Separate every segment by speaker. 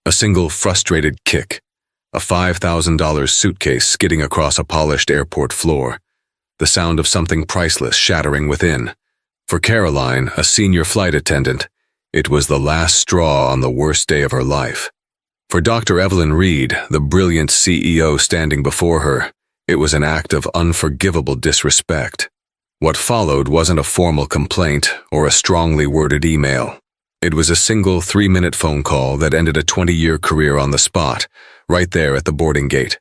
Speaker 1: A single frustrated kick, a $5,000 suitcase skidding across a polished airport floor, the sound of something priceless shattering within. For Caroline, a senior flight attendant, it was the last straw on the worst day of her life. For Dr. Evelyn Reed, the brilliant CEO standing before her, it was an act of unforgivable disrespect. What followed wasn't a formal complaint or a strongly worded email. It was a single 3-minute phone call that ended a 20-year career on the spot, right there at the boarding gate.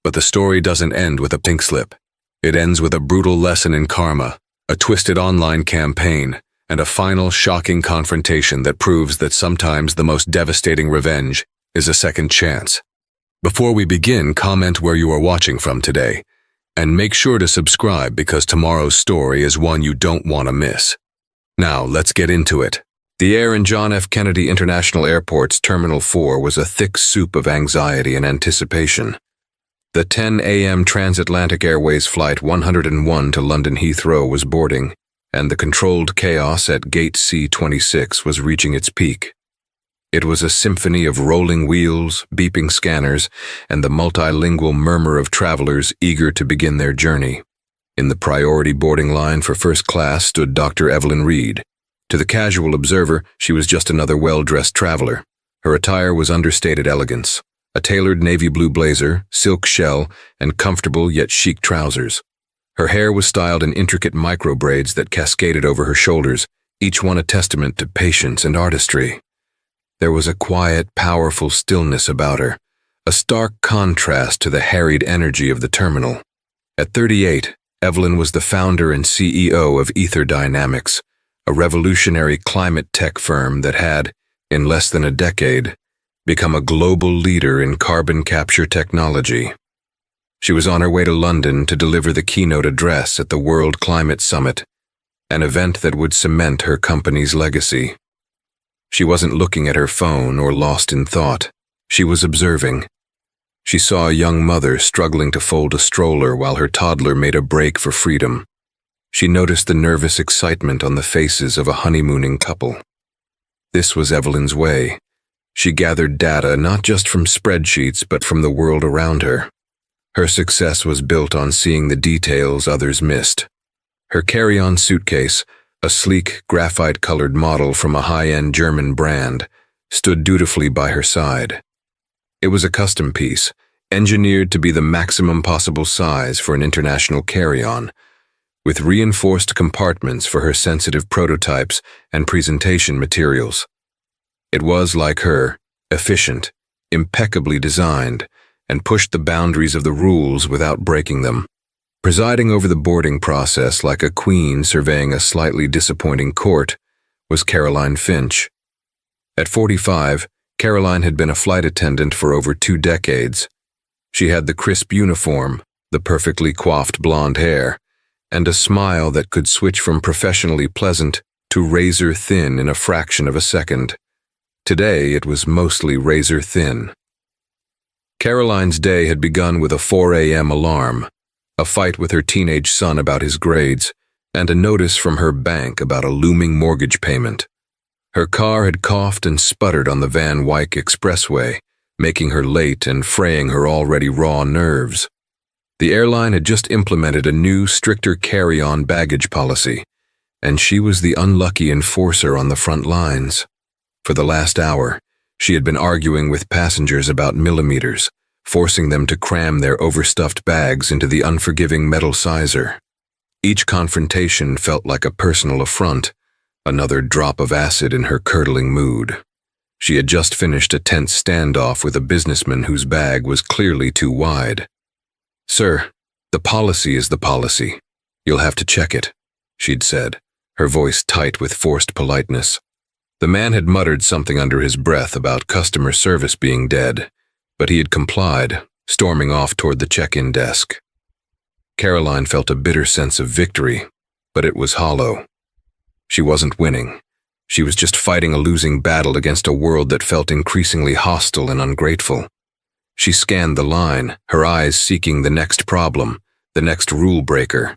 Speaker 1: But the story doesn't end with a pink slip. It ends with a brutal lesson in karma, a twisted online campaign, and a final shocking confrontation that proves that sometimes the most devastating revenge is a second chance. Before we begin, comment where you are watching from today, and make sure to subscribe because tomorrow's story is one you don't want to miss. Now, let's get into it. The air in John F. Kennedy International Airport's Terminal 4 was a thick soup of anxiety and anticipation. The 10 a.m. Transatlantic Airways Flight 101 to London Heathrow was boarding, and the controlled chaos at Gate C-26 was reaching its peak. It was a symphony of rolling wheels, beeping scanners, and the multilingual murmur of travelers eager to begin their journey. In the priority boarding line for first class stood Dr. Evelyn Reed. To the casual observer, she was just another well-dressed traveler. Her attire was understated elegance, a tailored navy blue blazer, silk shell, and comfortable yet chic trousers. Her hair was styled in intricate micro braids that cascaded over her shoulders, each one a testament to patience and artistry. There was a quiet, powerful stillness about her, a stark contrast to the harried energy of the terminal. At 38, Evelyn was the founder and CEO of Ether Dynamics, a revolutionary climate tech firm that had, in less than a decade, become a global leader in carbon capture technology. She was on her way to London to deliver the keynote address at the World Climate Summit, an event that would cement her company's legacy. She wasn't looking at her phone or lost in thought. She was observing. She saw a young mother struggling to fold a stroller while her toddler made a break for freedom. She noticed the nervous excitement on the faces of a honeymooning couple. This was Evelyn's way. She gathered data not just from spreadsheets but from the world around her. Her success was built on seeing the details others missed. Her carry-on suitcase, a sleek, graphite-colored model from a high-end German brand, stood dutifully by her side. It was a custom piece, engineered to be the maximum possible size for an international carry-on, with reinforced compartments for her sensitive prototypes and presentation materials. It was, like her, efficient, impeccably designed, and pushed the boundaries of the rules without breaking them. Presiding over the boarding process like a queen surveying a slightly disappointing court was Caroline Finch. At 45, Caroline had been a flight attendant for over 2 decades. She had the crisp uniform, the perfectly coiffed blonde hair, and a smile that could switch from professionally pleasant to razor thin in a fraction of a second. Today, it was mostly razor thin. Caroline's day had begun with a 4 a.m. alarm, a fight with her teenage son about his grades, and a notice from her bank about a looming mortgage payment. Her car had coughed and sputtered on the Van Wyck Expressway, making her late and fraying her already raw nerves. The airline had just implemented a new, stricter carry-on baggage policy, and she was the unlucky enforcer on the front lines. For the last hour, she had been arguing with passengers about millimeters, forcing them to cram their overstuffed bags into the unforgiving metal sizer. Each confrontation felt like a personal affront, another drop of acid in her curdling mood. She had just finished a tense standoff with a businessman whose bag was clearly too wide. "Sir, the policy is the policy. You'll have to check it," she'd said, her voice tight with forced politeness. The man had muttered something under his breath about customer service being dead, but he had complied, storming off toward the check-in desk. Caroline felt a bitter sense of victory, but it was hollow. She wasn't winning. She was just fighting a losing battle against a world that felt increasingly hostile and ungrateful. She scanned the line, her eyes seeking the next problem, the next rule breaker.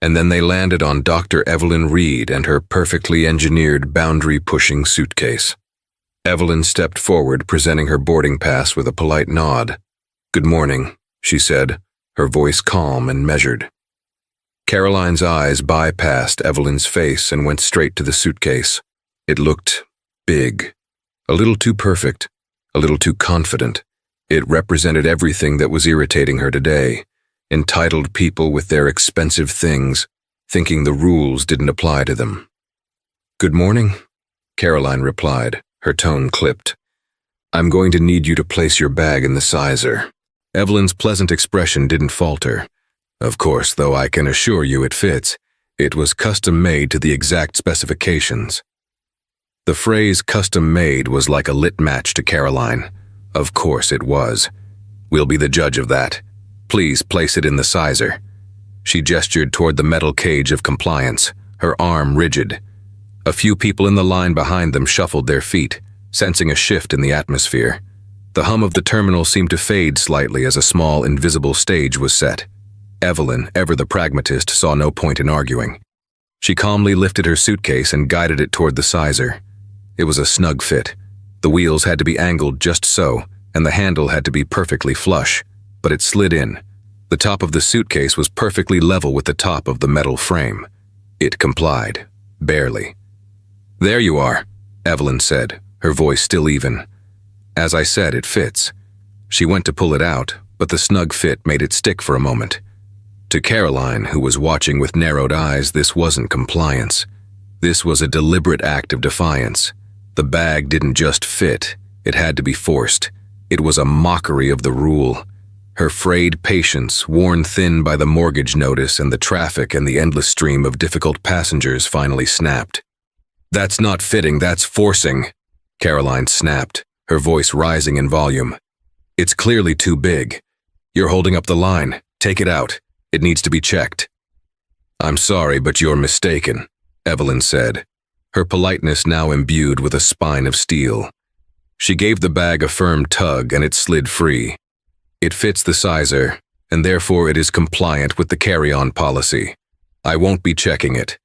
Speaker 1: And then they landed on Dr. Evelyn Reed and her perfectly engineered boundary-pushing suitcase. Evelyn stepped forward, presenting her boarding pass with a polite nod. "Good morning," she said, her voice calm and measured. Caroline's eyes bypassed Evelyn's face and went straight to the suitcase. It looked big, a little too perfect, a little too confident. It represented everything that was irritating her today. Entitled people with their expensive things, thinking the rules didn't apply to them. "Good morning," Caroline replied, her tone clipped. "I'm going to need you to place your bag in the sizer." Evelyn's pleasant expression didn't falter. "Of course, though I can assure you it fits. It was custom-made to the exact specifications." The phrase custom-made was like a lit match to Caroline. Of course it was. "We'll be the judge of that. Please place it in the sizer." She gestured toward the metal cage of compliance, her arm rigid. A few people in the line behind them shuffled their feet, sensing a shift in the atmosphere. The hum of the terminal seemed to fade slightly as a small, invisible stage was set. Evelyn, ever the pragmatist, saw no point in arguing. She calmly lifted her suitcase and guided it toward the sizer. It was a snug fit. The wheels had to be angled just so, and the handle had to be perfectly flush, but it slid in. The top of the suitcase was perfectly level with the top of the metal frame. It complied, barely. "There you are," Evelyn said, her voice still even. "As I said, it fits." She went to pull it out, but the snug fit made it stick for a moment. To Caroline, who was watching with narrowed eyes, this wasn't compliance. This was a deliberate act of defiance. The bag didn't just fit, it had to be forced. It was a mockery of the rule. Her frayed patience, worn thin by the mortgage notice and the traffic and the endless stream of difficult passengers, finally snapped. "That's not fitting, that's forcing," Caroline snapped, her voice rising in volume. "It's clearly too big. You're holding up the line. Take it out. It needs to be checked." "I'm sorry, but you're mistaken," Evelyn said, her politeness now imbued with a spine of steel. She gave the bag a firm tug and it slid free. "It fits the sizer, and therefore it is compliant with the carry-on policy. I won't be checking it."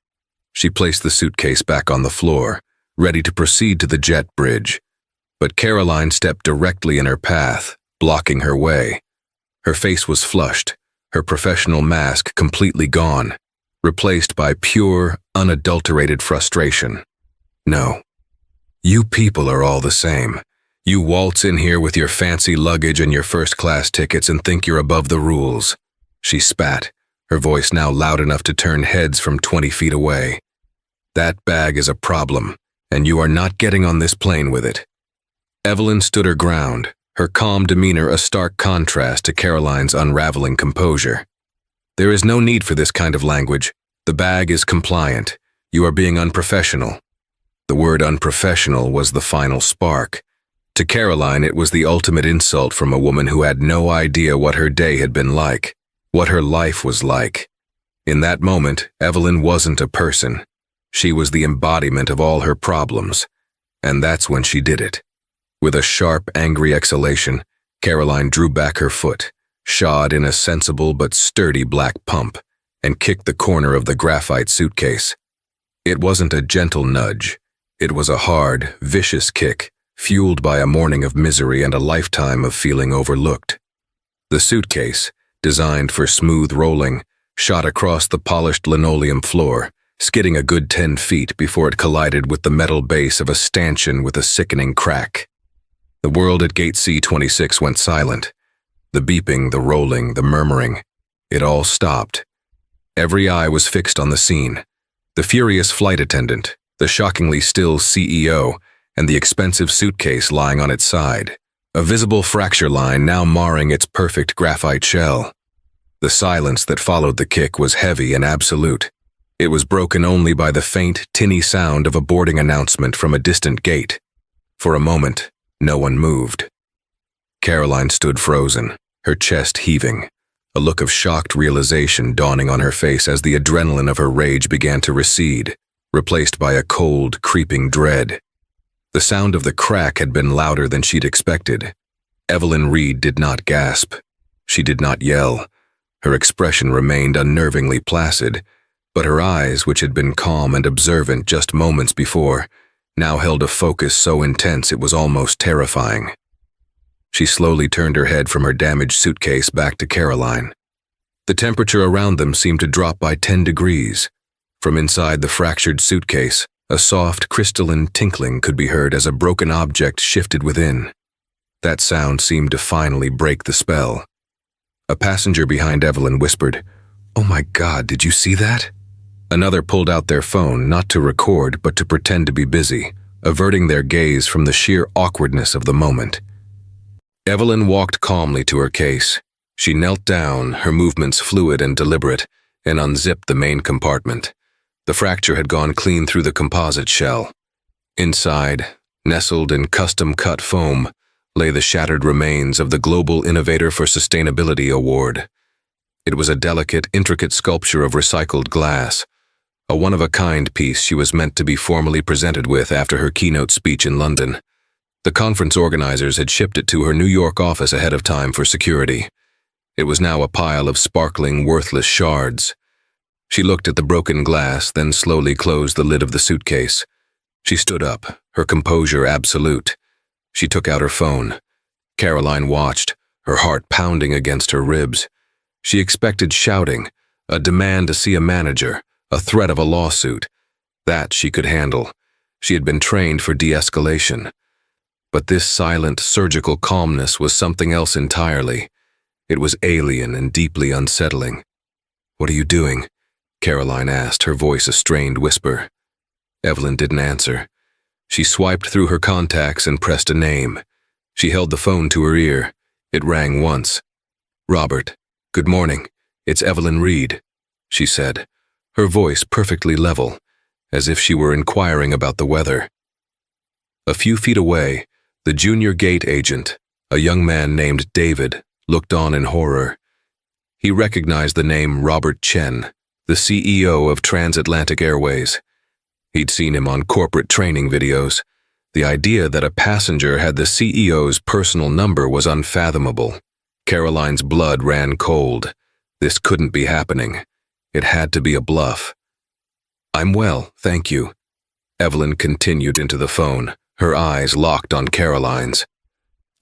Speaker 1: She placed the suitcase back on the floor, ready to proceed to the jet bridge. But Caroline stepped directly in her path, blocking her way. Her face was flushed, her professional mask completely gone, replaced by pure, unadulterated frustration. "No. You people are all the same. You waltz in here with your fancy luggage and your first-class tickets and think you're above the rules." She spat, her voice now loud enough to turn heads from 20 feet away. "That bag is a problem, and you are not getting on this plane with it." Evelyn stood her ground, her calm demeanor a stark contrast to Caroline's unraveling composure. "There is no need for this kind of language. The bag is compliant. You are being unprofessional." The word unprofessional was the final spark. To Caroline, it was the ultimate insult from a woman who had no idea what her day had been like, what her life was like. In that moment, Evelyn wasn't a person. She was the embodiment of all her problems. And that's when she did it. With a sharp, angry exhalation, Caroline drew back her foot, shod in a sensible but sturdy black pump, and kicked the corner of the graphite suitcase. It wasn't a gentle nudge. It was a hard, vicious kick, fueled by a morning of misery and a lifetime of feeling overlooked. The suitcase, designed for smooth rolling, shot across the polished linoleum floor, skidding a good 10 feet before it collided with the metal base of a stanchion with a sickening crack. The world at gate C-26 went silent. The beeping, the rolling, the murmuring. It all stopped. Every eye was fixed on the scene. The furious flight attendant, the shockingly still CEO, and the expensive suitcase lying on its side, a visible fracture line now marring its perfect graphite shell. The silence that followed the kick was heavy and absolute. It was broken only by the faint, tinny sound of a boarding announcement from a distant gate. For a moment, no one moved. Caroline stood frozen, her chest heaving, a look of shocked realization dawning on her face as the adrenaline of her rage began to recede, replaced by a cold, creeping dread. The sound of the crack had been louder than she'd expected. Evelyn Reed did not gasp. She did not yell. Her expression remained unnervingly placid, but her eyes, which had been calm and observant just moments before, now held a focus so intense it was almost terrifying. She slowly turned her head from her damaged suitcase back to Caroline. The temperature around them seemed to drop by 10 degrees. From inside the fractured suitcase, a soft, crystalline tinkling could be heard as a broken object shifted within. That sound seemed to finally break the spell. A passenger behind Evelyn whispered, "Oh my God, did you see that?" Another pulled out their phone, not to record, but to pretend to be busy, averting their gaze from the sheer awkwardness of the moment. Evelyn walked calmly to her case. She knelt down, her movements fluid and deliberate, and unzipped the main compartment. The fracture had gone clean through the composite shell. Inside, nestled in custom-cut foam, lay the shattered remains of the Global Innovator for Sustainability Award. It was a delicate, intricate sculpture of recycled glass, a one-of-a-kind piece she was meant to be formally presented with after her keynote speech in London. The conference organizers had shipped it to her New York office ahead of time for security. It was now a pile of sparkling, worthless shards. She looked at the broken glass, then slowly closed the lid of the suitcase. She stood up, her composure absolute. She took out her phone. Caroline watched, her heart pounding against her ribs. She expected shouting, a demand to see a manager, a threat of a lawsuit. That she could handle. She had been trained for de-escalation. But this silent, surgical calmness was something else entirely. It was alien and deeply unsettling. "What are you doing?" Caroline asked, her voice a strained whisper. Evelyn didn't answer. She swiped through her contacts and pressed a name. She held the phone to her ear. It rang once. "Robert, good morning. It's Evelyn Reed," she said, her voice perfectly level, as if she were inquiring about the weather. A few feet away, the junior gate agent, a young man named David, looked on in horror. He recognized the name Robert Chen, the CEO of Transatlantic Airways. He'd seen him on corporate training videos. The idea that a passenger had the CEO's personal number was unfathomable. Caroline's blood ran cold. This couldn't be happening. It had to be a bluff. "I'm well, thank you." Evelyn continued into the phone, her eyes locked on Caroline's.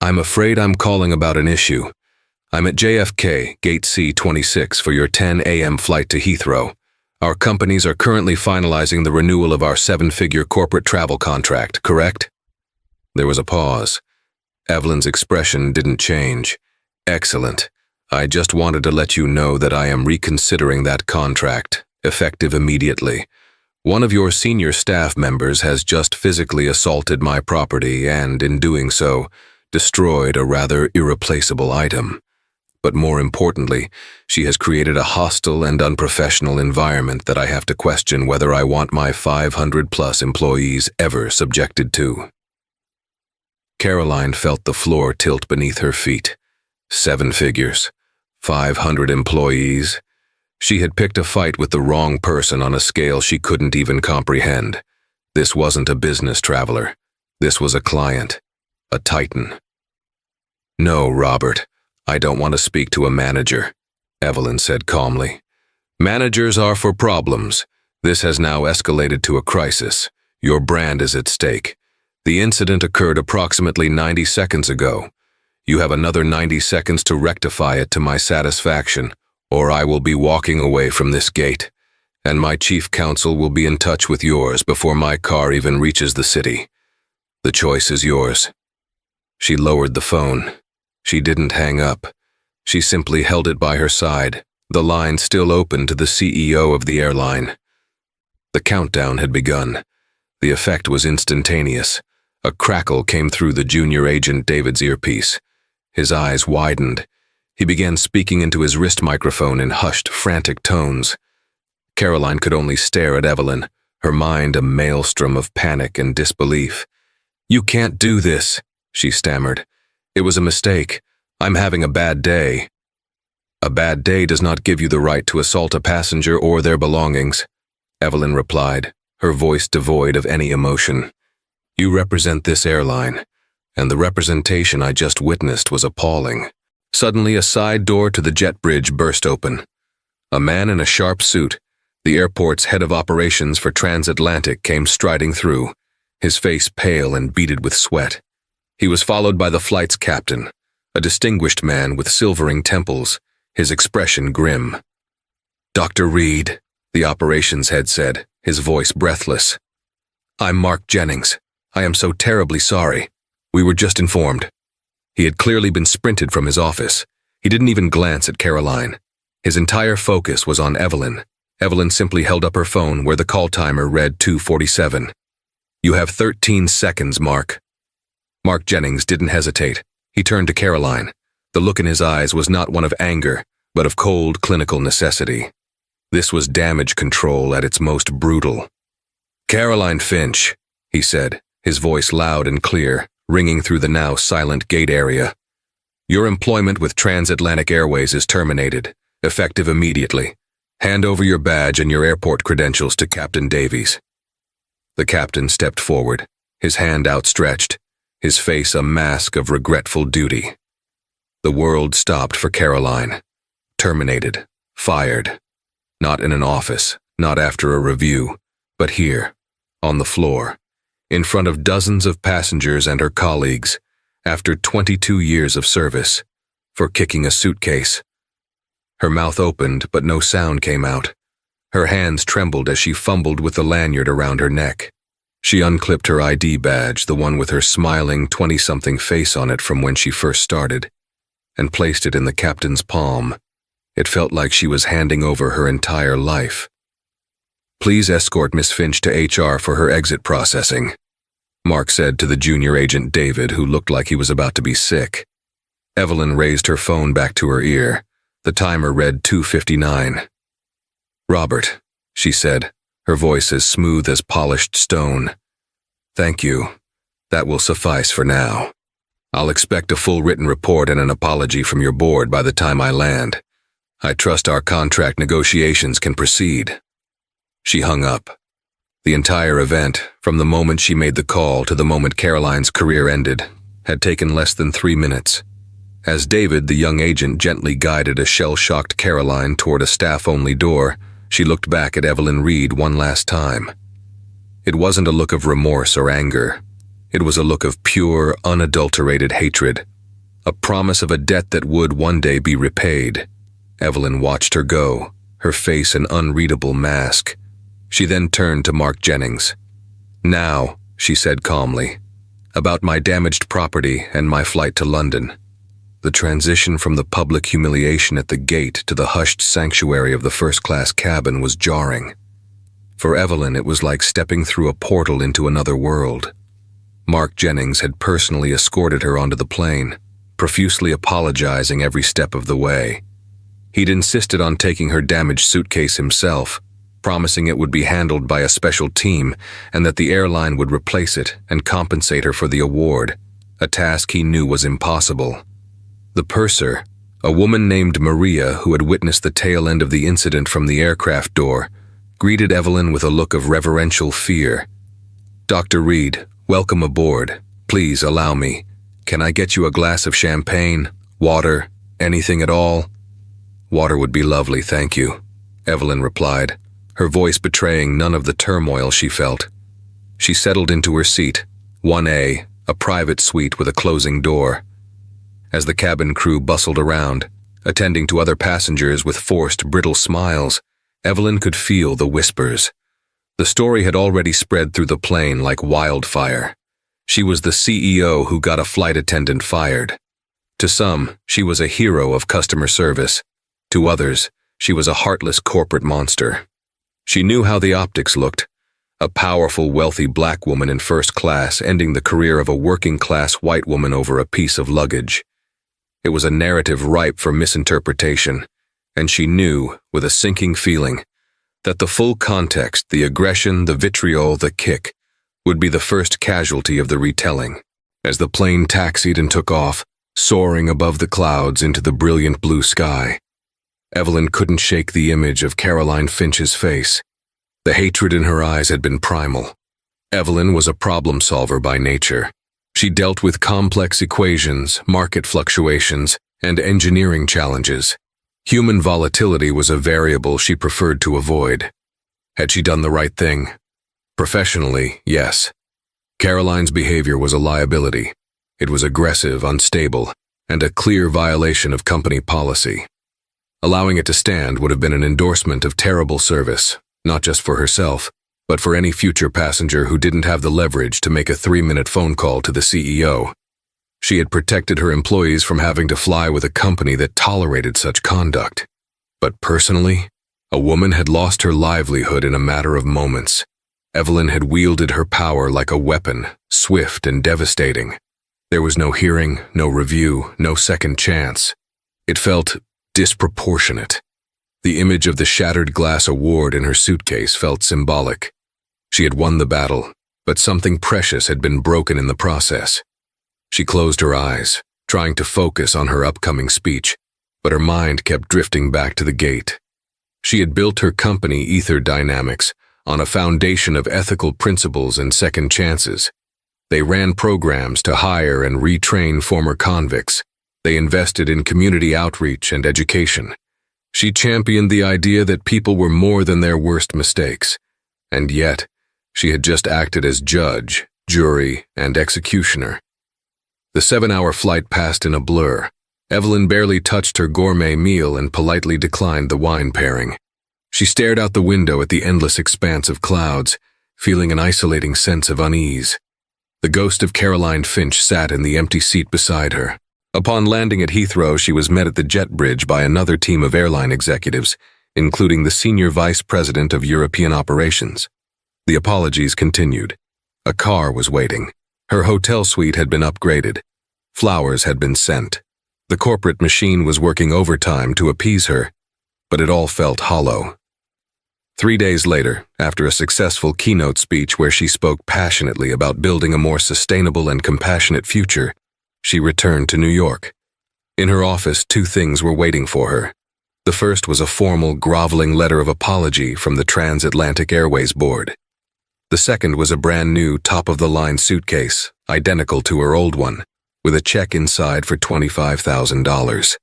Speaker 1: "I'm afraid I'm calling about an issue. I'm at JFK, Gate C-26 for your 10 a.m. flight to Heathrow. Our companies are currently finalizing the renewal of our 7-figure corporate travel contract, correct?" There was a pause. Evelyn's expression didn't change. "Excellent. I just wanted to let you know that I am reconsidering that contract, effective immediately. One of your senior staff members has just physically assaulted my property and, in doing so, destroyed a rather irreplaceable item. But more importantly, she has created a hostile and unprofessional environment that I have to question whether I want my 500-plus employees ever subjected to." Caroline felt the floor tilt beneath her feet. 7 figures, 500 employees. She had picked a fight with the wrong person on a scale she couldn't even comprehend. This wasn't a business traveler. This was a client, a titan. "No, Robert. I don't want to speak to a manager," Evelyn said calmly. "Managers are for problems. This has now escalated to a crisis. Your brand is at stake. The incident occurred approximately 90 seconds ago. You have another 90 seconds to rectify it to my satisfaction, or I will be walking away from this gate, and my chief counsel will be in touch with yours before my car even reaches the city. The choice is yours." She lowered the phone. She didn't hang up. She simply held it by her side, the line still open to the CEO of the airline. The countdown had begun. The effect was instantaneous. A crackle came through the junior agent David's earpiece. His eyes widened. He began speaking into his wrist microphone in hushed, frantic tones. Caroline could only stare at Evelyn, her mind a maelstrom of panic and disbelief. "You can't do this," she stammered. "It was a mistake. I'm having a bad day." "A bad day does not give you the right to assault a passenger or their belongings," Evelyn replied, her voice devoid of any emotion. "You represent this airline, and the representation I just witnessed was appalling." Suddenly, a side door to the jet bridge burst open. A man in a sharp suit, the airport's head of operations for Transatlantic, came striding through. his face pale and beaded with sweat. He was followed by the flight's captain, a distinguished man with silvering temples, his expression grim. "Dr. Reed," the operations head said, his voice breathless. "I'm Mark Jennings. I am so terribly sorry. We were just informed." He had clearly been sprinted from his office. He didn't even glance at Caroline. His entire focus was on Evelyn. Evelyn simply held up her phone where the call timer read 2:47. "You have 13 seconds, Mark." Mark Jennings didn't hesitate. He turned to Caroline. The look in his eyes was not one of anger, but of cold clinical necessity. This was damage control at its most brutal. "Caroline Finch," he said, his voice loud and clear, ringing through the now silent gate area. "Your employment with Transatlantic Airways is terminated, effective immediately. Hand over your badge and your airport credentials to Captain Davies." The captain stepped forward, his hand outstretched, his face a mask of regretful duty. The world stopped for Caroline. Terminated, fired. Not in an office, not after a review, but here, on the floor, in front of dozens of passengers and her colleagues, after 22 years of service, for kicking a suitcase. Her mouth opened, but no sound came out. Her hands trembled as she fumbled with the lanyard around her neck. She unclipped her ID badge, the one with her smiling 20-something face on it from when she first started, and placed it in the captain's palm. It felt like she was handing over her entire life. "Please escort Miss Finch to HR for her exit processing," Mark said to the junior agent David, who looked like he was about to be sick. Evelyn raised her phone back to her ear. The timer read 2:59. "Robert," she said, her voice as smooth as polished stone. "Thank you. That will suffice for now. I'll expect a full written report and an apology from your board by the time I land. I trust our contract negotiations can proceed." She hung up. The entire event, from the moment she made the call to the moment Caroline's career ended, had taken less than 3 minutes. As David, the young agent, gently guided a shell-shocked Caroline toward a staff-only door, she looked back at Evelyn Reed one last time. It wasn't a look of remorse or anger. It was a look of pure, unadulterated hatred, a promise of a debt that would one day be repaid. Evelyn watched her go, her face an unreadable mask. She then turned to Mark Jennings. "Now," she said calmly, "about my damaged property and my flight to London." The transition from the public humiliation at the gate to the hushed sanctuary of the first-class cabin was jarring. For Evelyn, it was like stepping through a portal into another world. Mark Jennings had personally escorted her onto the plane, profusely apologizing every step of the way. He'd insisted on taking her damaged suitcase himself, promising it would be handled by a special team and that the airline would replace it and compensate her for the award, a task he knew was impossible. The purser, a woman named Maria who had witnessed the tail end of the incident from the aircraft door, greeted Evelyn with a look of reverential fear. "Dr. Reed, welcome aboard. Please allow me. Can I get you a glass of champagne, water, anything at all?" "Water would be lovely, thank you," Evelyn replied, her voice betraying none of the turmoil she felt. She settled into her seat, 1A, a private suite with a closing door. As the cabin crew bustled around, attending to other passengers with forced, brittle smiles, Evelyn could feel the whispers. The story had already spread through the plane like wildfire. She was the CEO who got a flight attendant fired. To some, she was a hero of customer service. To others, she was a heartless corporate monster. She knew how the optics looked. A powerful, wealthy black woman in first class ending the career of a working-class white woman over a piece of luggage. It was a narrative ripe for misinterpretation, and she knew, with a sinking feeling, that the full context, the aggression, the vitriol, the kick, would be the first casualty of the retelling. As the plane taxied and took off, soaring above the clouds into the brilliant blue sky, Evelyn couldn't shake the image of Caroline Finch's face. The hatred in her eyes had been primal. Evelyn was a problem solver by nature. She dealt with complex equations, market fluctuations, and engineering challenges. Human volatility was a variable she preferred to avoid. Had she done the right thing? Professionally, yes. Caroline's behavior was a liability. It was aggressive, unstable, and a clear violation of company policy. Allowing it to stand would have been an endorsement of terrible service, not just for herself, but for any future passenger who didn't have the leverage to make a 3-minute phone call to the CEO. She had protected her employees from having to fly with a company that tolerated such conduct. But personally, a woman had lost her livelihood in a matter of moments. Evelyn had wielded her power like a weapon, swift and devastating. There was no hearing, no review, no second chance. It felt disproportionate. The image of the shattered glass award in her suitcase felt symbolic. She had won the battle, but something precious had been broken in the process. She closed her eyes, trying to focus on her upcoming speech, but her mind kept drifting back to the gate. She had built her company, Ether Dynamics, on a foundation of ethical principles and second chances. They ran programs to hire and retrain former convicts. They invested in community outreach and education. She championed the idea that people were more than their worst mistakes. And yet, she had just acted as judge, jury, and executioner. The 7-hour flight passed in a blur. Evelyn barely touched her gourmet meal and politely declined the wine pairing. She stared out the window at the endless expanse of clouds, feeling an isolating sense of unease. The ghost of Caroline Finch sat in the empty seat beside her. Upon landing at Heathrow, she was met at the jet bridge by another team of airline executives, including the senior vice president of European operations. The apologies continued. A car was waiting. Her hotel suite had been upgraded. Flowers had been sent. The corporate machine was working overtime to appease her, but it all felt hollow. 3 days later, after a successful keynote speech where she spoke passionately about building a more sustainable and compassionate future, she returned to New York. In her office, 2 things were waiting for her. The first was a formal, groveling letter of apology from the Transatlantic Airways Board. The second was a brand new, top-of-the-line suitcase, identical to her old one, with a check inside for $25,000.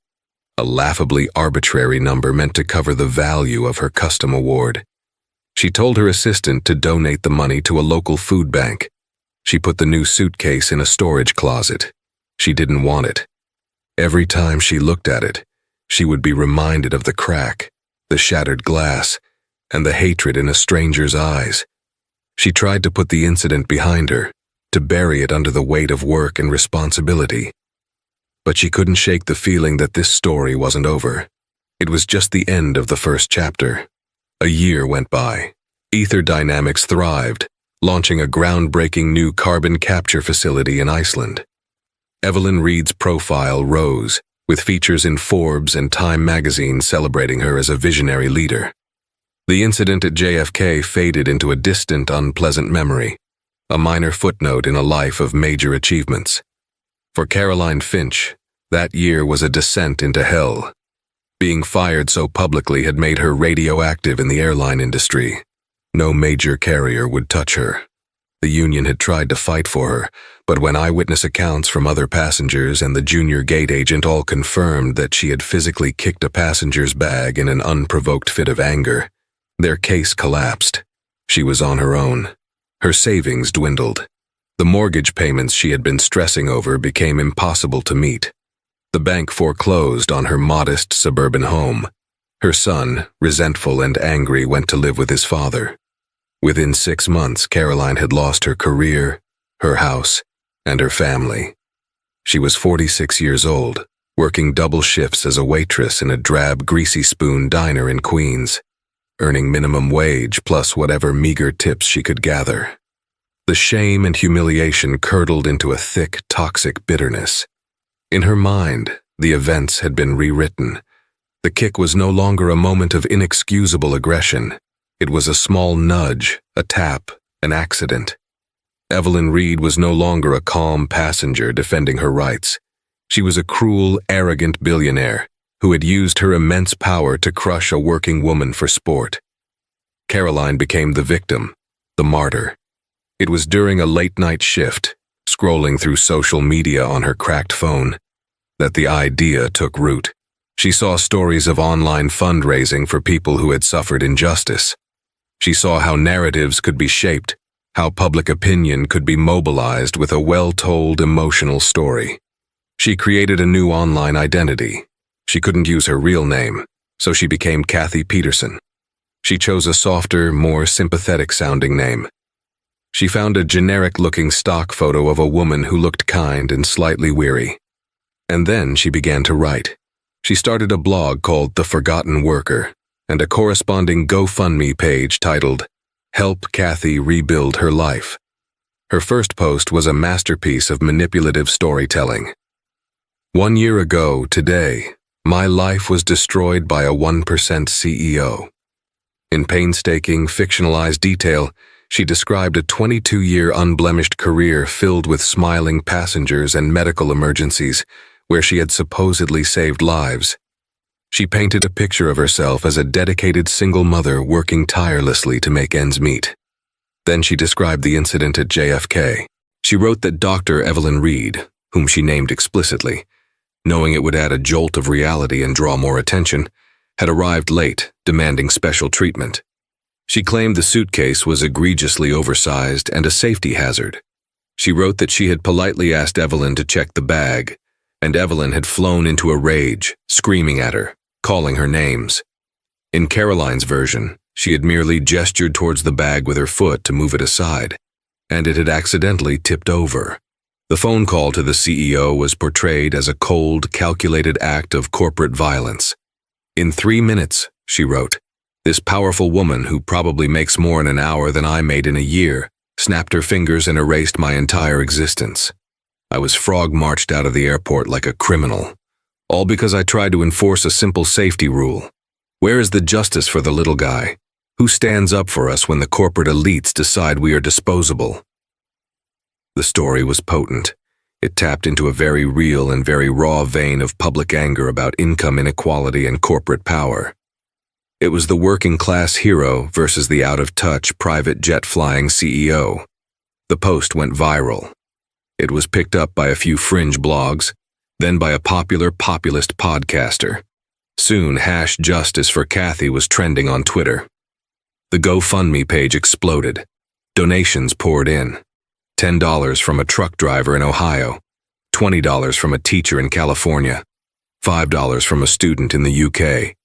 Speaker 1: A laughably arbitrary number meant to cover the value of her custom award. She told her assistant to donate the money to a local food bank. She put the new suitcase in a storage closet. She didn't want it. Every time she looked at it, she would be reminded of the crack, the shattered glass, and the hatred in a stranger's eyes. She tried to put the incident behind her, to bury it under the weight of work and responsibility. But she couldn't shake the feeling that this story wasn't over. It was just the end of the first chapter. A year went by. Ether Dynamics thrived, launching a groundbreaking new carbon capture facility in Iceland. Evelyn Reed's profile rose, with features in Forbes and Time magazine celebrating her as a visionary leader. The incident at JFK faded into a distant, unpleasant memory, a minor footnote in a life of major achievements. For Caroline Finch, that year was a descent into hell. Being fired so publicly had made her radioactive in the airline industry. No major carrier would touch her. The union had tried to fight for her, but when eyewitness accounts from other passengers and the junior gate agent all confirmed that she had physically kicked a passenger's bag in an unprovoked fit of anger, their case collapsed. She was on her own. Her savings dwindled. The mortgage payments she had been stressing over became impossible to meet. The bank foreclosed on her modest suburban home. Her son, resentful and angry, went to live with his father. Within 6 months, Caroline had lost her career, her house, and her family. She was 46 years old, working double shifts as a waitress in a drab, greasy spoon diner in Queens, earning minimum wage plus whatever meager tips she could gather. The shame and humiliation curdled into a thick, toxic bitterness. In her mind, the events had been rewritten. The kick was no longer a moment of inexcusable aggression. It was a small nudge, a tap, an accident. Evelyn Reed was no longer a calm passenger defending her rights. She was a cruel, arrogant billionaire who had used her immense power to crush a working woman for sport. Caroline became the victim, the martyr. It was during a late-night shift, scrolling through social media on her cracked phone, that the idea took root. She saw stories of online fundraising for people who had suffered injustice. She saw how narratives could be shaped, how public opinion could be mobilized with a well-told emotional story. She created a new online identity. She couldn't use her real name, so she became Kathy Peterson. She chose a softer, more sympathetic-sounding name. She found a generic-looking stock photo of a woman who looked kind and slightly weary. And then she began to write. She started a blog called The Forgotten Worker and a corresponding GoFundMe page titled Help Kathy Rebuild Her Life. Her first post was a masterpiece of manipulative storytelling. 1 year ago today, my life was destroyed by a 1% CEO. In painstaking, fictionalized detail, she described a 22-year unblemished career filled with smiling passengers and medical emergencies where she had supposedly saved lives. She painted a picture of herself as a dedicated single mother working tirelessly to make ends meet. Then she described the incident at JFK. She wrote that Dr. Evelyn Reed, whom she named explicitly, knowing it would add a jolt of reality and draw more attention, had arrived late, demanding special treatment. She claimed the suitcase was egregiously oversized and a safety hazard. She wrote that she had politely asked Evelyn to check the bag, and Evelyn had flown into a rage, screaming at her, calling her names. In Caroline's version, she had merely gestured towards the bag with her foot to move it aside, and it had accidentally tipped over. The phone call to the CEO was portrayed as a cold, calculated act of corporate violence. In 3 minutes, she wrote, this powerful woman who probably makes more in an hour than I made in a year snapped her fingers and erased my entire existence. I was frog-marched out of the airport like a criminal, all because I tried to enforce a simple safety rule. Where is the justice for the little guy? Who stands up for us when the corporate elites decide we are disposable? The story was potent. It tapped into a very real and very raw vein of public anger about income inequality and corporate power. It was the working-class hero versus the out-of-touch, private jet-flying CEO. The post went viral. It was picked up by a few fringe blogs, then by a popular populist podcaster. Soon, #Justice for Kathy was trending on Twitter. The GoFundMe page exploded. Donations poured in. $10 from a truck driver in Ohio, $20 from a teacher in California, $5 from a student in the UK.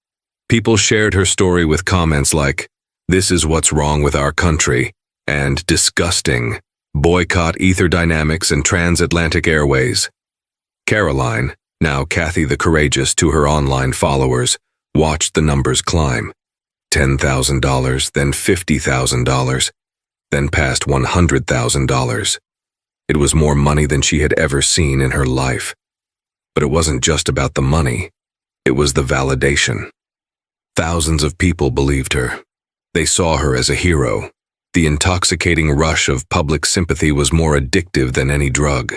Speaker 1: People shared her story with comments like, "This is what's wrong with our country," and "disgusting. Boycott Ether Dynamics and Transatlantic Airways." Caroline, now Kathy the Courageous to her online followers, watched the numbers climb. $10,000, then $50,000, then past $100,000. It was more money than she had ever seen in her life. But it wasn't just about the money. It was the validation. Thousands of people believed her. They saw her as a hero. The intoxicating rush of public sympathy was more addictive than any drug.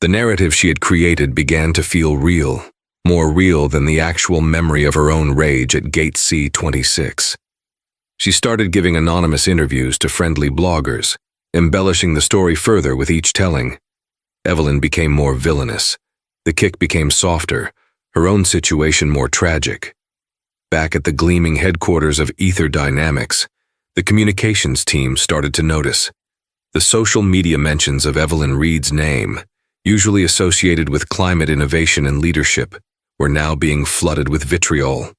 Speaker 1: The narrative she had created began to feel real, more real than the actual memory of her own rage at Gate C-26. She started giving anonymous interviews to friendly bloggers, embellishing the story further with each telling. Evelyn became more villainous. The kick became softer, her own situation more tragic. Back at the gleaming headquarters of Ether Dynamics, the communications team started to notice. The social media mentions of Evelyn Reed's name, usually associated with climate innovation and leadership, were now being flooded with vitriol.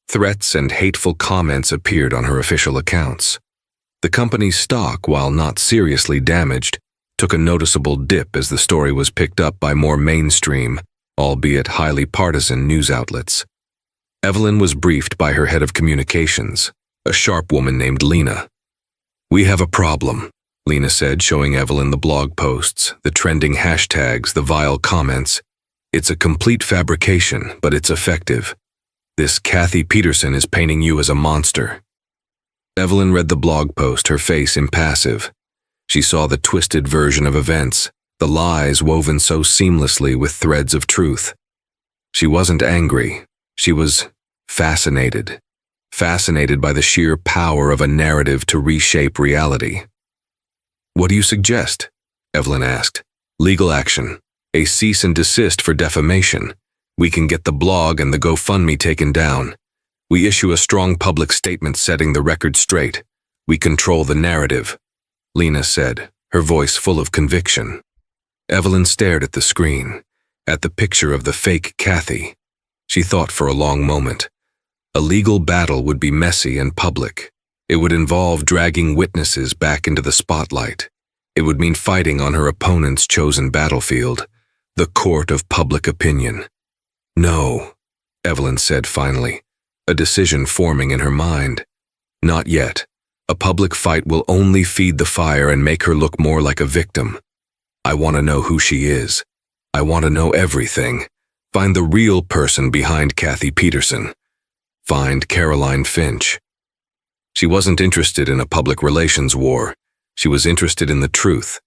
Speaker 1: Threats and hateful comments appeared on her official accounts. The company's stock, while not seriously damaged, took a noticeable dip as the story was picked up by more mainstream, albeit highly partisan news outlets. Evelyn was briefed by her head of communications, a sharp woman named Lena. "We have a problem," Lena said, showing Evelyn the blog posts, the trending hashtags, the vile comments. "It's a complete fabrication, but it's effective. This Kathy Peterson is painting you as a monster." Evelyn read the blog post, her face impassive. She saw the twisted version of events, the lies woven so seamlessly with threads of truth. She wasn't angry. She was fascinated by the sheer power of a narrative to reshape reality. "What do you suggest?" Evelyn asked. "Legal action. A cease and desist for defamation. We can get the blog and the GoFundMe taken down. We issue a strong public statement setting the record straight. We control the narrative. Lena said, her voice full of conviction. Evelyn stared at the screen, at the picture of the fake Kathy. She thought for a long moment. A legal battle would be messy and public. It would involve dragging witnesses back into the spotlight. It would mean fighting on her opponent's chosen battlefield, the court of public opinion. No, Evelyn said finally, a decision forming in her mind. Not yet. A public fight will only feed the fire and make her look more like a victim. I want to know who she is. I want to know everything. Find the real person behind Kathy Peterson. Find Caroline Finch. She wasn't interested in a public relations war. She was interested in the truth,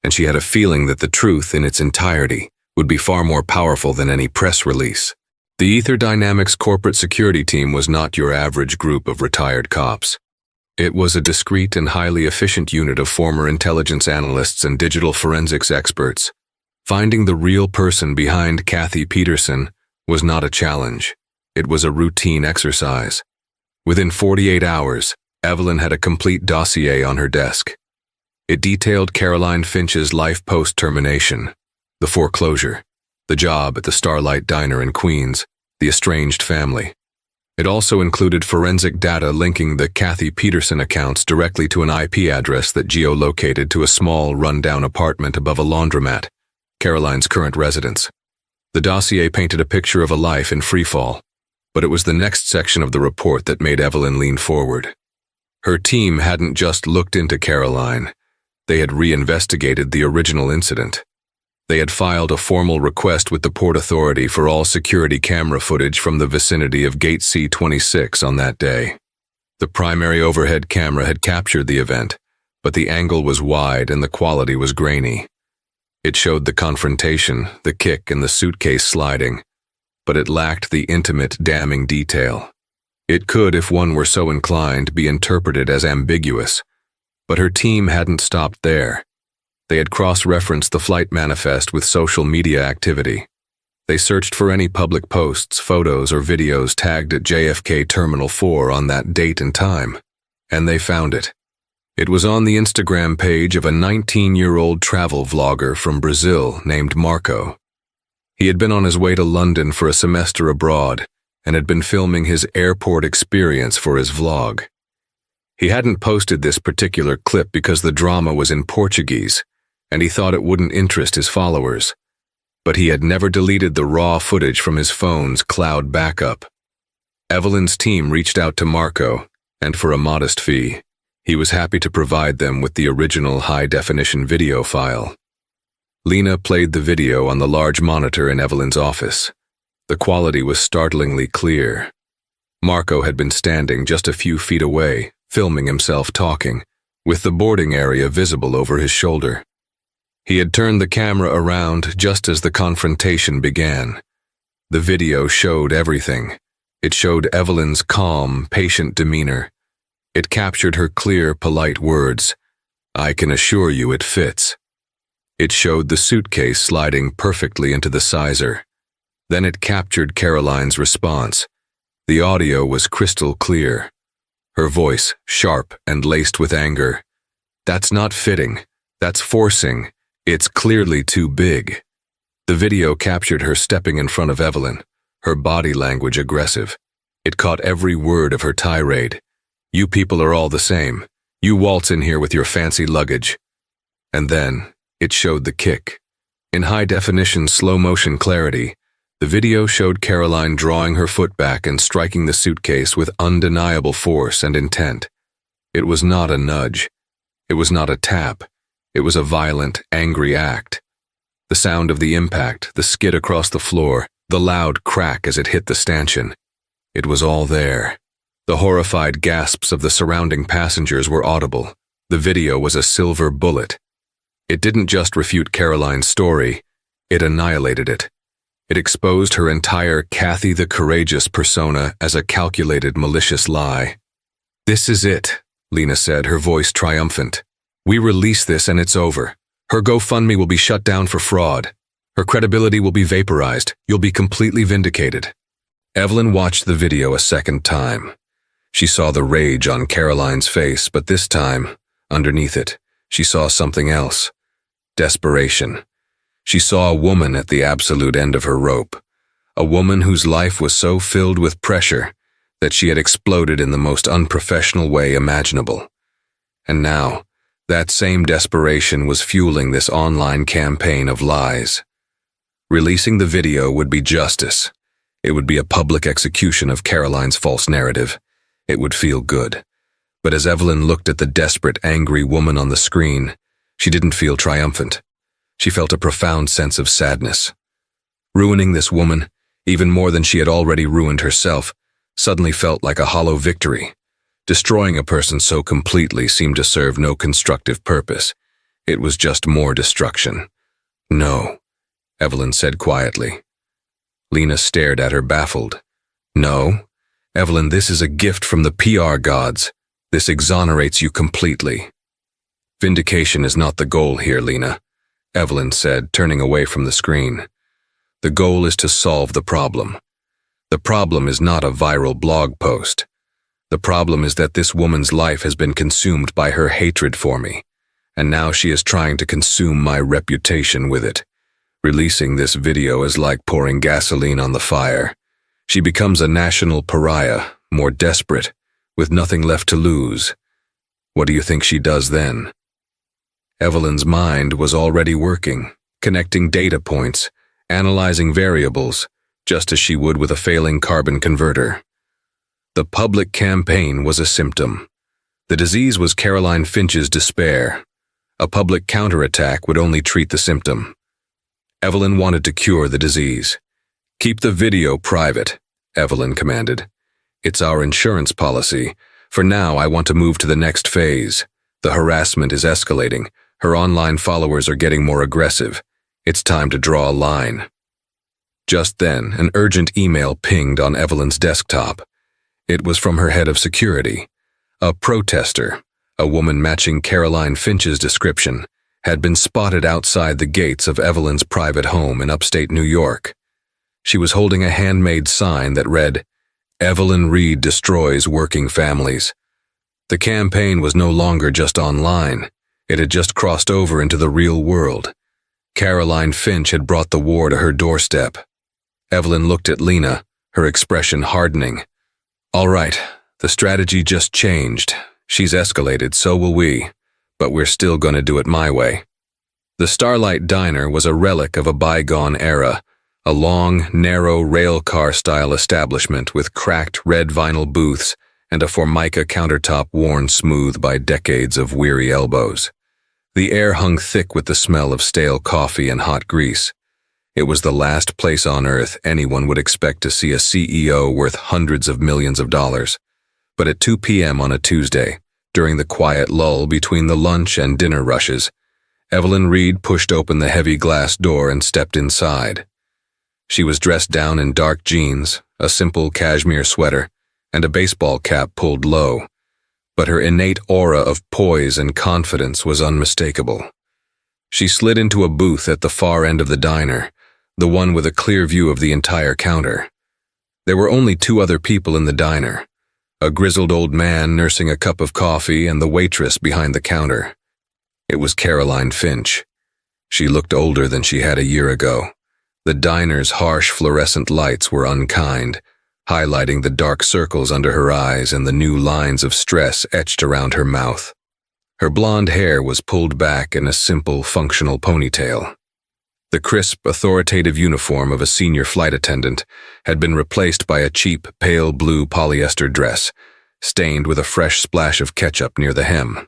Speaker 1: and she had a feeling that the truth in its entirety would be far more powerful than any press release. The Ether Dynamics corporate security team was not your average group of retired cops. It was a discreet and highly efficient unit of former intelligence analysts and digital forensics experts. Finding the real person behind Kathy Peterson was not a challenge. It was a routine exercise. Within 48 hours, Evelyn had a complete dossier on her desk. It detailed Caroline Finch's life post-termination, the foreclosure, the job at the Starlight Diner in Queens, the estranged family. It also included forensic data linking the Kathy Peterson accounts directly to an IP address that geolocated to a small, run-down apartment above a laundromat, Caroline's current residence. The dossier painted a picture of a life in freefall, but it was the next section of the report that made Evelyn lean forward. Her team hadn't just looked into Caroline. They had reinvestigated the original incident. They had filed a formal request with the Port Authority for all security camera footage from the vicinity of Gate C-26 on that day. The primary overhead camera had captured the event, but the angle was wide and the quality was grainy. It showed the confrontation, the kick, and the suitcase sliding, but it lacked the intimate, damning detail. It could, if one were so inclined, be interpreted as ambiguous, but her team hadn't stopped there. They had cross-referenced the flight manifest with social media activity. They searched for any public posts, photos, or videos tagged at JFK Terminal 4 on that date and time, and they found it. It was on the Instagram page of a 19-year-old travel vlogger from Brazil named Marco. He had been on his way to London for a semester abroad and had been filming his airport experience for his vlog. He hadn't posted this particular clip because the drama was in Portuguese, and he thought it wouldn't interest his followers. But he had never deleted the raw footage from his phone's cloud backup. Evelyn's team reached out to Marco, and for a modest fee, he was happy to provide them with the original high-definition video file. Lena played the video on the large monitor in Evelyn's office. The quality was startlingly clear. Marco had been standing just a few feet away, filming himself talking, with the boarding area visible over his shoulder. He had turned the camera around just as the confrontation began. The video showed everything. It showed Evelyn's calm, patient demeanor. It captured her clear, polite words. "I can assure you it fits." It showed the suitcase sliding perfectly into the sizer. Then it captured Caroline's response. The audio was crystal clear. Her voice, sharp and laced with anger. "That's not fitting. That's forcing. It's clearly too big." The video captured her stepping in front of Evelyn, her body language aggressive. It caught every word of her tirade. "You people are all the same. You waltz in here with your fancy luggage." And then, it showed the kick. In high-definition, slow-motion clarity, the video showed Caroline drawing her foot back and striking the suitcase with undeniable force and intent. It was not a nudge. It was not a tap. It was a violent, angry act. The sound of the impact, the skid across the floor, the loud crack as it hit the stanchion. It was all there. The horrified gasps of the surrounding passengers were audible. The video was a silver bullet. It didn't just refute Caroline's story, it annihilated it. It exposed her entire Kathy the Courageous persona as a calculated, malicious lie. "This is it," Lena said, her voice triumphant. "We release this and it's over. Her GoFundMe will be shut down for fraud. Her credibility will be vaporized. You'll be completely vindicated." Evelyn watched the video a second time. She saw the rage on Caroline's face, but this time, underneath it, she saw something else. Desperation. She saw a woman at the absolute end of her rope. A woman whose life was so filled with pressure that she had exploded in the most unprofessional way imaginable. And now, that same desperation was fueling this online campaign of lies. Releasing the video would be justice. It would be a public execution of Caroline's false narrative. It would feel good. But as Evelyn looked at the desperate, angry woman on the screen, she didn't feel triumphant. She felt a profound sense of sadness. Ruining this woman, even more than she had already ruined herself, suddenly felt like a hollow victory. Destroying a person so completely seemed to serve no constructive purpose. It was just more destruction. "No," Evelyn said quietly. Lena stared at her baffled. "No, Evelyn, this is a gift from the PR gods. This exonerates you completely." "Vindication is not the goal here, Lena," Evelyn said, turning away from the screen. "The goal is to solve the problem. The problem is not a viral blog post. The problem is that this woman's life has been consumed by her hatred for me, and now she is trying to consume my reputation with it. Releasing this video is like pouring gasoline on the fire. She becomes a national pariah, more desperate, with nothing left to lose. What do you think she does then?" Evelyn's mind was already working, connecting data points, analyzing variables, just as she would with a failing carbon converter. The public campaign was a symptom. The disease was Caroline Finch's despair. A public counterattack would only treat the symptom. Evelyn wanted to cure the disease. "Keep the video private," Evelyn commanded. "It's our insurance policy. For now, I want to move to the next phase. The harassment is escalating. Her online followers are getting more aggressive. It's time to draw a line." Just then, an urgent email pinged on Evelyn's desktop. It was from her head of security. A protester, a woman matching Caroline Finch's description, had been spotted outside the gates of Evelyn's private home in upstate New York. She was holding a handmade sign that read, "Evelyn Reed destroys working families." The campaign was no longer just online. It had just crossed over into the real world. Caroline Finch had brought the war to her doorstep. Evelyn looked at Lena, her expression hardening. "All right, the strategy just changed. She's escalated, so will we. But we're still gonna do it my way." The Starlight Diner was a relic of a bygone era, a long, narrow railcar-style establishment with cracked red vinyl booths and a formica countertop worn smooth by decades of weary elbows. The air hung thick with the smell of stale coffee and hot grease. It was the last place on earth anyone would expect to see a CEO worth hundreds of millions of dollars. But at 2 p.m. on a Tuesday, during the quiet lull between the lunch and dinner rushes, Evelyn Reed pushed open the heavy glass door and stepped inside. She was dressed down in dark jeans, a simple cashmere sweater, and a baseball cap pulled low, but her innate aura of poise and confidence was unmistakable. She slid into a booth at the far end of the diner, the one with a clear view of the entire counter. There were only 2 other people in the diner, a grizzled old man nursing a cup of coffee and the waitress behind the counter. It was Caroline Finch. She looked older than she had a year ago. The diner's harsh fluorescent lights were unkind, highlighting the dark circles under her eyes and the new lines of stress etched around her mouth. Her blonde hair was pulled back in a simple, functional ponytail. The crisp, authoritative uniform of a senior flight attendant had been replaced by a cheap, pale blue polyester dress, stained with a fresh splash of ketchup near the hem.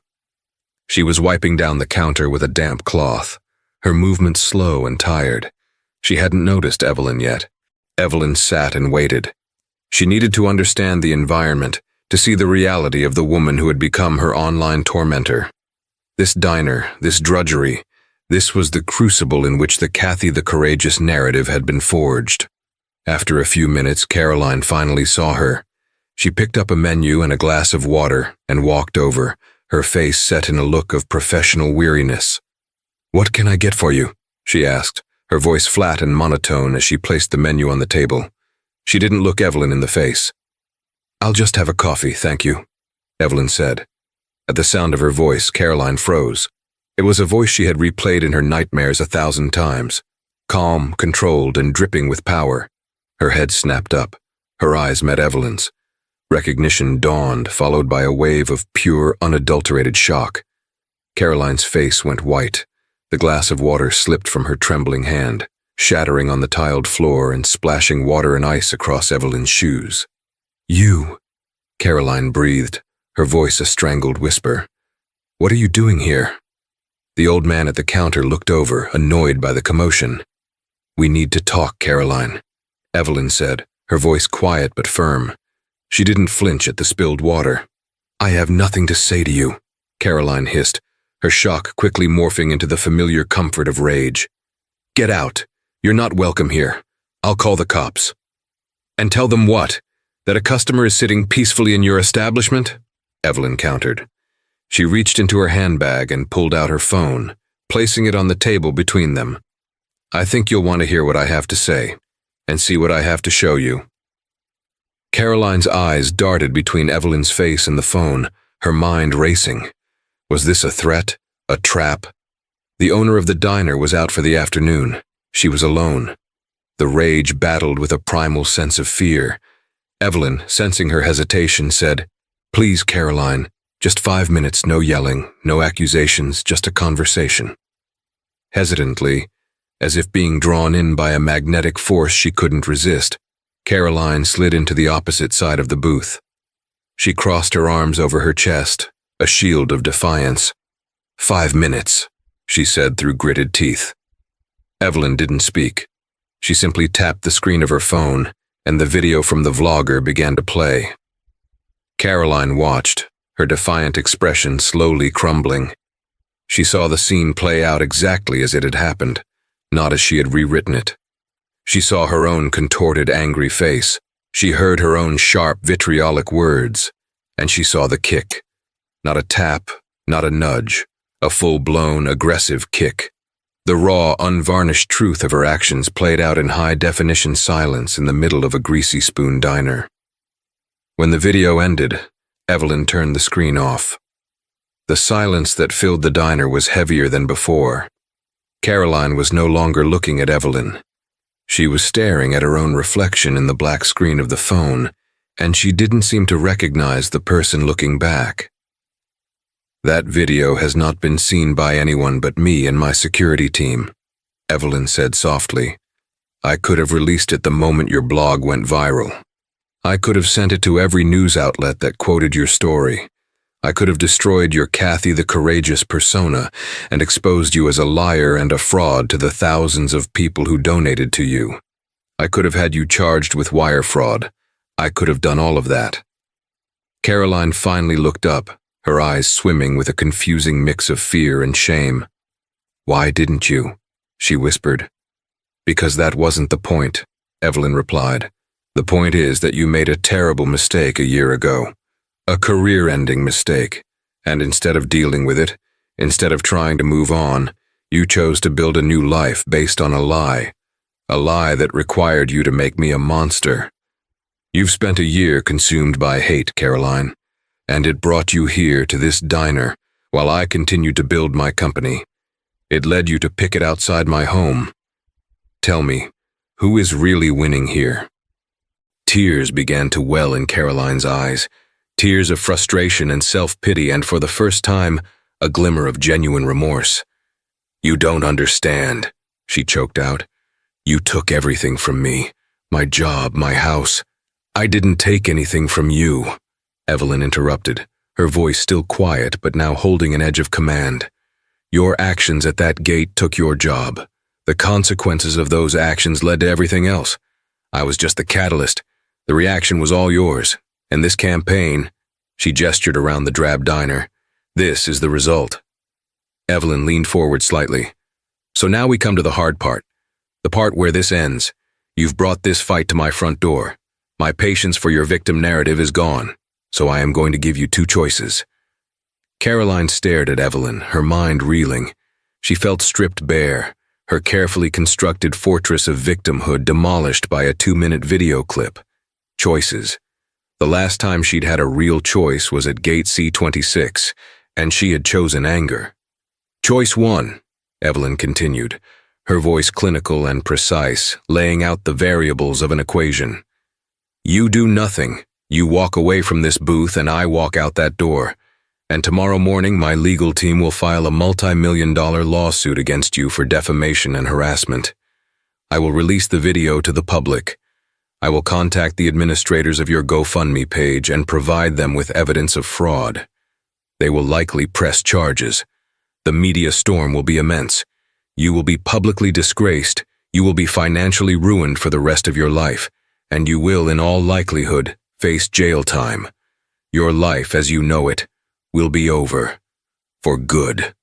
Speaker 1: She was wiping down the counter with a damp cloth, her movements slow and tired. She hadn't noticed Evelyn yet. Evelyn sat and waited. She needed to understand the environment, to see the reality of the woman who had become her online tormentor. This diner, this drudgery, this was the crucible in which the Kathy the Courageous narrative had been forged. After a few minutes, Caroline finally saw her. She picked up a menu and a glass of water and walked over, her face set in a look of professional weariness. "What can I get for you?" she asked, her voice flat and monotone as she placed the menu on the table. She didn't look Evelyn in the face. "I'll just have a coffee, thank you," Evelyn said. At the sound of her voice, Caroline froze. It was a voice she had replayed in her nightmares 1,000 times. Calm, controlled, and dripping with power. Her head snapped up. Her eyes met Evelyn's. Recognition dawned, followed by a wave of pure, unadulterated shock. Caroline's face went white. The glass of water slipped from her trembling hand, shattering on the tiled floor and splashing water and ice across Evelyn's shoes. "You," Caroline breathed, her voice a strangled whisper. "What are you doing here?" The old man at the counter looked over, annoyed by the commotion. "We need to talk, Caroline," Evelyn said, her voice quiet but firm. She didn't flinch at the spilled water. "I have nothing to say to you," Caroline hissed, her shock quickly morphing into the familiar comfort of rage. "Get out. You're not welcome here. I'll call the cops." "And tell them what? That a customer is sitting peacefully in your establishment?" Evelyn countered. She reached into her handbag and pulled out her phone, placing it on the table between them. "I think you'll want to hear what I have to say, and see what I have to show you." Caroline's eyes darted between Evelyn's face and the phone, her mind racing. Was this a threat? A trap? The owner of the diner was out for the afternoon. She was alone. The rage battled with a primal sense of fear. Evelyn, sensing her hesitation, said, "Please, Caroline, just 5 minutes, no yelling, no accusations, just a conversation." Hesitantly, as if being drawn in by a magnetic force she couldn't resist, Caroline slid into the opposite side of the booth. She crossed her arms over her chest, a shield of defiance. "5 minutes," she said through gritted teeth. Evelyn didn't speak. She simply tapped the screen of her phone, and the video from the vlogger began to play. Caroline watched, her defiant expression slowly crumbling. She saw the scene play out exactly as it had happened, not as she had rewritten it. She saw her own contorted, angry face. She heard her own sharp, vitriolic words. And she saw the kick. Not a tap, not a nudge. A full-blown, aggressive kick. The raw, unvarnished truth of her actions played out in high-definition silence in the middle of a greasy spoon diner. When the video ended, Evelyn turned the screen off. The silence that filled the diner was heavier than before. Caroline was no longer looking at Evelyn. She was staring at her own reflection in the black screen of the phone, and she didn't seem to recognize the person looking back. "That video has not been seen by anyone but me and my security team," Evelyn said softly. "I could have released it the moment your blog went viral. I could have sent it to every news outlet that quoted your story. I could have destroyed your Kathy the Courageous persona and exposed you as a liar and a fraud to the thousands of people who donated to you. I could have had you charged with wire fraud. I could have done all of that." Caroline finally looked up, her eyes swimming with a confusing mix of fear and shame. "Why didn't you?" she whispered. "Because that wasn't the point," Evelyn replied. "The point is that you made a terrible mistake a year ago. A career-ending mistake, and instead of dealing with it, instead of trying to move on, you chose to build a new life based on a lie that required you to make me a monster. You've spent a year consumed by hate, Caroline, and it brought you here to this diner while I continued to build my company. It led you to picket outside my home. Tell me, who is really winning here?" Tears began to well in Caroline's eyes. Tears of frustration and self-pity, and for the first time, a glimmer of genuine remorse. "You don't understand," she choked out. "You took everything from me. My job, my house. I didn't take anything from you," Evelyn interrupted, her voice still quiet but now holding an edge of command. "Your actions at that gate took your job. The consequences of those actions led to everything else. I was just the catalyst. The reaction was all yours. And this campaign," she gestured around the drab diner, "this is the result." Evelyn leaned forward slightly. "So now we come to the hard part. The part where this ends. You've brought this fight to my front door. My patience for your victim narrative is gone, so I am going to give you 2 choices." Caroline stared at Evelyn, her mind reeling. She felt stripped bare, her carefully constructed fortress of victimhood demolished by a 2-minute video clip. Choices. The last time she'd had a real choice was at Gate C-26, and she had chosen anger. Choice 1, Evelyn continued, her voice clinical and precise, laying out the variables of an equation. You do nothing. You walk away from this booth and I walk out that door. And tomorrow morning my legal team will file a multi-million-dollar lawsuit against you for defamation and harassment. I will release the video to the public. I will contact the administrators of your GoFundMe page and provide them with evidence of fraud. They will likely press charges. The media storm will be immense. You will be publicly disgraced. You will be financially ruined for the rest of your life, and you will, in all likelihood, face jail time. Your life, as you know it, will be over. For good.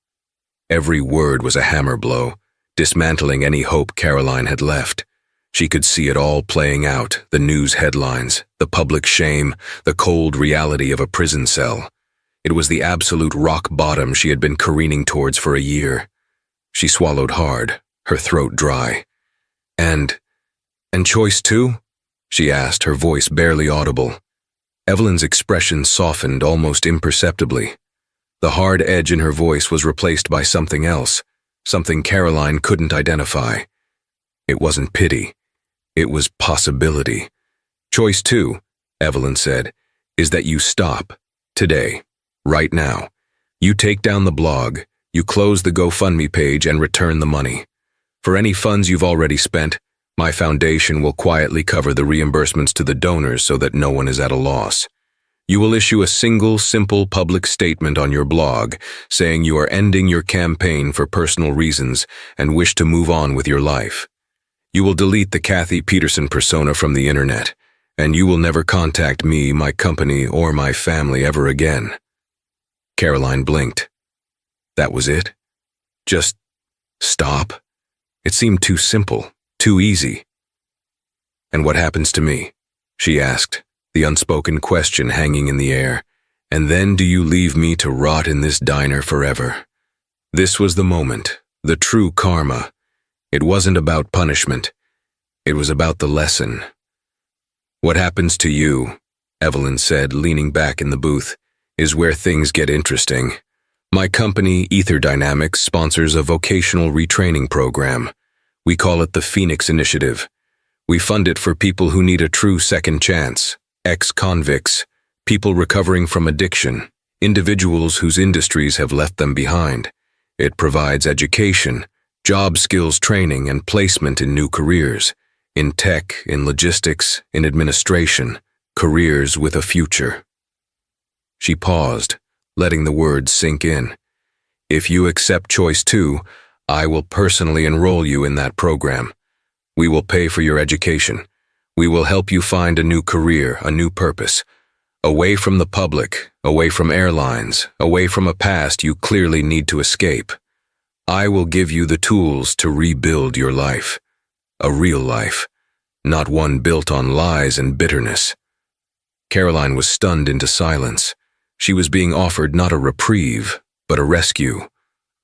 Speaker 1: Every word was a hammer blow, dismantling any hope Caroline had left. She could see it all playing out, the news headlines, the public shame, the cold reality of a prison cell. It was the absolute rock bottom she had been careening towards for a year. She swallowed hard, her throat dry. And choice 2? She asked, her voice barely audible. Evelyn's expression softened almost imperceptibly. The hard edge in her voice was replaced by something else, something Caroline couldn't identify. It wasn't pity. It was possibility. Choice 2, Evelyn said, is that you stop, today, right now. You take down the blog, you close the GoFundMe page and return the money. For any funds you've already spent, my foundation will quietly cover the reimbursements to the donors so that no one is at a loss. You will issue a single, simple public statement on your blog saying you are ending your campaign for personal reasons and wish to move on with your life. You will delete the Kathy Peterson persona from the internet, and you will never contact me, my company, or my family ever again. Caroline blinked. That was it? Just stop? It seemed too simple. Too easy. And what happens to me? She asked, the unspoken question hanging in the air. And then do you leave me to rot in this diner forever? This was the moment, the true karma. It wasn't about punishment. It was about the lesson. What happens to you, Evelyn said, leaning back in the booth, is where things get interesting. My company, Ether Dynamics, sponsors a vocational retraining program. We call it the Phoenix Initiative. We fund it for people who need a true second chance, ex-convicts, people recovering from addiction, individuals whose industries have left them behind. It provides education, job skills training, and placement in new careers, in tech, in logistics, in administration, careers with a future. She paused, letting the words sink in. If you accept choice 2, I will personally enroll you in that program. We will pay for your education. We will help you find a new career, a new purpose. Away from the public, away from airlines, away from a past you clearly need to escape. I will give you the tools to rebuild your life. A real life, not one built on lies and bitterness. Caroline was stunned into silence. She was being offered not a reprieve, but a rescue.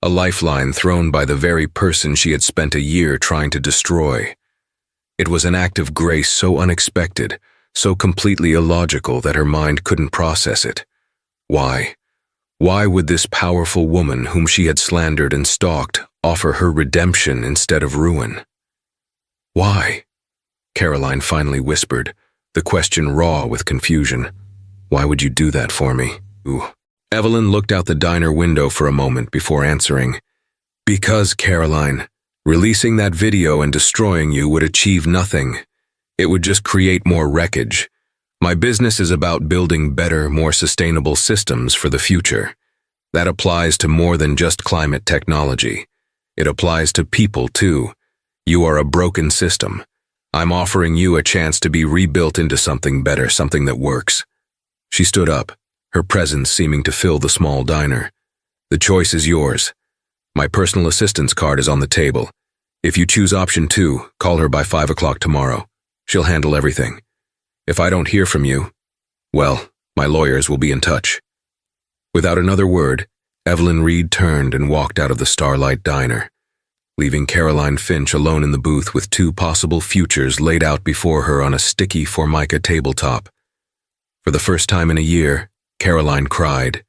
Speaker 1: A lifeline thrown by the very person she had spent a year trying to destroy. It was an act of grace so unexpected, so completely illogical that her mind couldn't process it. Why? Why would this powerful woman whom she had slandered and stalked offer her redemption instead of ruin? Why? Caroline finally whispered, the question raw with confusion. Why would you do that for me? Ooh. Evelyn looked out the diner window for a moment before answering. Because, Caroline, releasing that video and destroying you would achieve nothing. It would just create more wreckage. My business is about building better, more sustainable systems for the future. That applies to more than just climate technology. It applies to people, too. You are a broken system. I'm offering you a chance to be rebuilt into something better, something that works. She stood up, her presence seeming to fill the small diner. The choice is yours. My personal assistance card is on the table. If you choose option 2, call her by 5 o'clock tomorrow. She'll handle everything. If I don't hear from you, well, my lawyers will be in touch. Without another word, Evelyn Reed turned and walked out of the Starlight Diner, leaving Caroline Finch alone in the booth with 2 possible futures laid out before her on a sticky Formica tabletop. For the first time in a year, Caroline cried.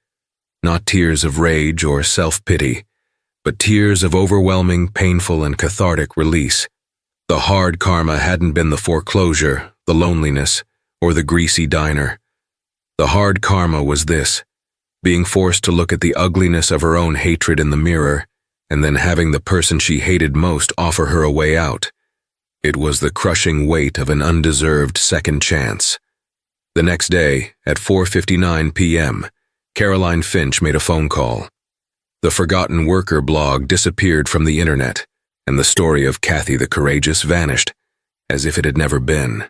Speaker 1: Not tears of rage or self-pity, but tears of overwhelming, painful, and cathartic release. The hard karma hadn't been the foreclosure, the loneliness, or the greasy diner. The hard karma was this: being forced to look at the ugliness of her own hatred in the mirror, and then having the person she hated most offer her a way out. It was the crushing weight of an undeserved second chance. The next day, at 4:59 p.m., Caroline Finch made a phone call. The Forgotten Worker blog disappeared from the internet, and the story of Kathy the Courageous vanished, as if it had never been.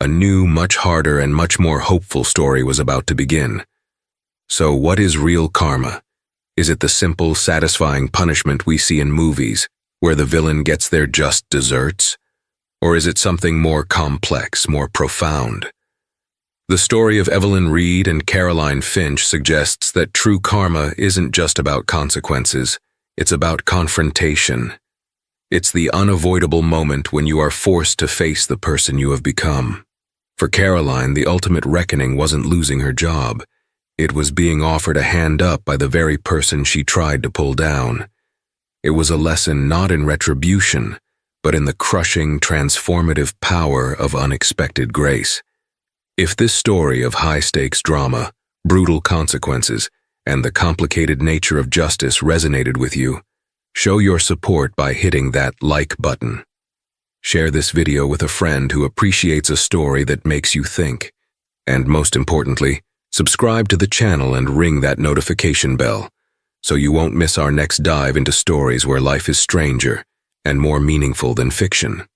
Speaker 1: A new, much harder, and much more hopeful story was about to begin. So what is real karma? Is it the simple, satisfying punishment we see in movies, where the villain gets their just desserts? Or is it something more complex, more profound? The story of Evelyn Reed and Caroline Finch suggests that true karma isn't just about consequences, it's about confrontation. It's the unavoidable moment when you are forced to face the person you have become. For Caroline, the ultimate reckoning wasn't losing her job. It was being offered a hand up by the very person she tried to pull down. It was a lesson not in retribution, but in the crushing, transformative power of unexpected grace. If this story of high-stakes drama, brutal consequences, and the complicated nature of justice resonated with you, show your support by hitting that like button. Share this video with a friend who appreciates a story that makes you think. And most importantly, subscribe to the channel and ring that notification bell, so you won't miss our next dive into stories where life is stranger and more meaningful than fiction.